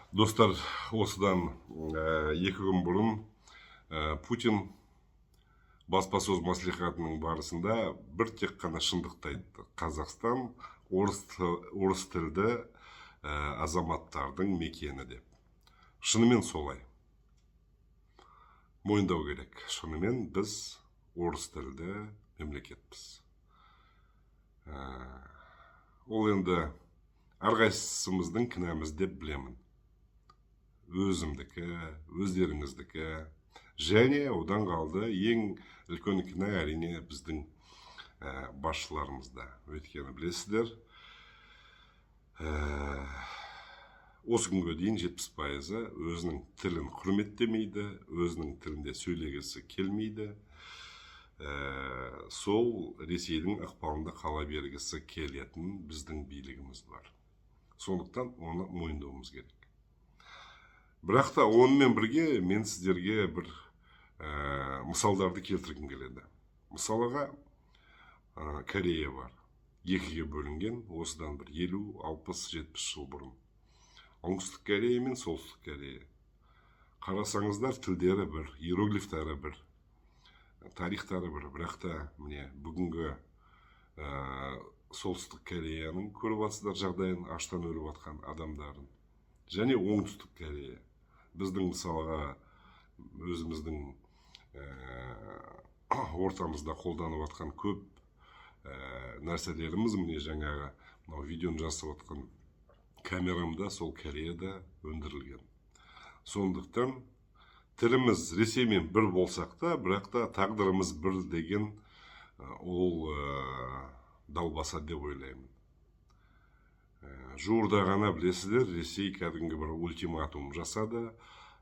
Достар, осыдан 2 күн бұрын Путин баспасөз маслихатының барысында бір тек қана шындықты айтты. Қазақстан орыс тілді азаматтардың мекені деп. Шынымен солай. Мойындау керек. Шынымен біз орыс тілді мемлекетпіз. Ол енді әрқайсымыздың кінәміз деп білемін. Өзімдікі, өздеріңіздікі, және одан қалды ең үлкен кінә әрине біздің басшыларымызда. Өйткені білесіздер, осы күнге дейін 70% өзінің тілін құрметтемейді, өзінің тілінде сөйлегісі келмейді. Сол Ресейдің ықпалында қала бергісі келетін біздің билігіміз бар. Сондықтан оны мойындауымыз керек. Бірақ та онымен бірге мен сіздерге бір мысалдарды келтіргім келеді. Мысалыға Корея бар. Екіге бөлінген осыдан бір 50, 60, 70 жыл бұрын. Оңтүстік Корея мен Солтүстік Корея. Қарасаңыздар, тілдері бір, иероглифтары бір, тарихтары бір. Бірақ та міне бүгінгі Солтүстік Кореяның көріп жатсыздар жағдайын, аштан өліп жатқан адамдарын. Және Оңтүстік Корея. Біздің мысалға өзіміздің ортамызда қолданып жатқан көп нәрселеріміз, міне жаңағы видеоны жасап жатқан камерамда сол Кореяда өндірілген. Сондықтан тіліміз Ресеймен бір болсақ та, бірақ та тағдырымыз бір деген ол далбаса деп ойлаймын. Жуырда ғана білесіздер, Ресей кәдімгі бір ультиматум жасады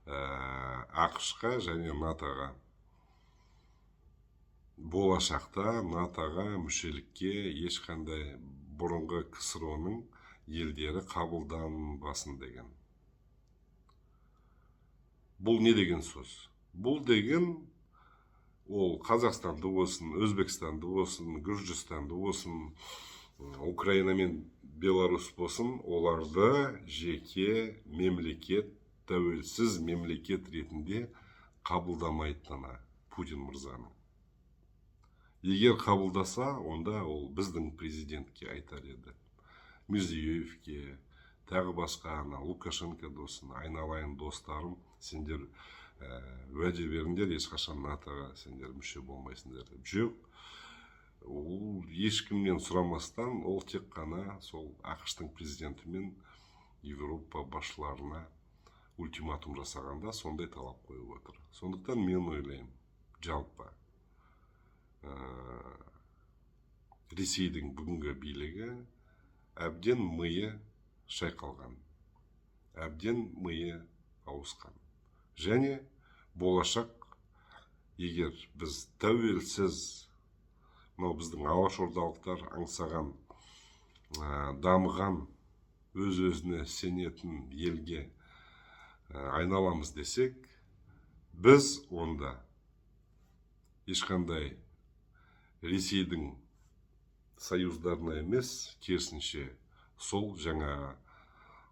ақш-қа және НАТО-ға. Болашақта НАТО-ға мүшелікке ешқандай бұрынғы КСРО-ның елдері қабылданбасын деген. Бұл не деген сөз? Бұл деген ол Қазақстанды болсын, Өзбекстанды болсын, Гүржістанды болсын, Украина мен Беларусь болсын, оларды жеке мемлекет, тәуелсіз мемлекет ретінде қабылдамайтыны Путин мырзаның. Егер қабылдаса, онда ол біздің президентке айтар еді. Мирзиеевке, тағы басқа Лукашенко досын, айналайын достарым, сендер уәде беріңдер, ешқашан НАТО-ға сендер мүше болмайсыңдар деп. Жоқ. Ол ешкімнен сұрамастан, ол тек қана сол ақш-тың президенті мен Европа басшыларына ультиматум жасағанда сондай талап қойып отыр. Сондықтан мен ойлаймын, жалпы Ресейдің бүгінгі билігі әбден миы шайқалған, әбден миы ауысқан. Және болашақ, егер біз тәуелсіз, біздің алашордалықтар аңсаған, дамыған, өз-өзіне сенетін елге айналамыз десек, біз онда ешқандай Ресейдің союздарына емес, керісінше сол жаңа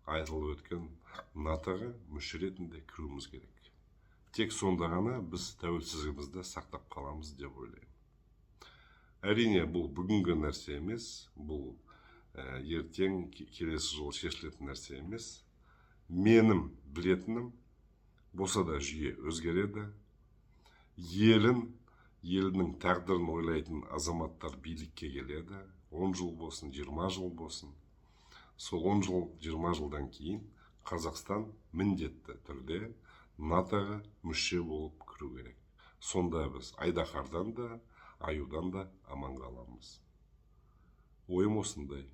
айтылып өткен НАТО-ға мүше ретінде кіруіміз керек. Тек сонда ғана біз тәуелсіздігімізді сақтап қаламыз деп ойлаймын. Әрине, бұл бүгінгі нәрсе емес, бұл ертең келесі жыл шешілетін нәрсе емес. Менің білетінім, болса да жүйе өзгереді. Елінің тағдырын ойлайтын азаматтар билікке келеді. 10 жыл болсын, 20 жыл болсын. Сол 10 жыл, 20 жылдан кейін Қазақстан міндетті түрде НАТО-ға мүше болып кіру керек. Сонда біз айдаһардан да, аюдан да аман қаламыз. Ойым осындай.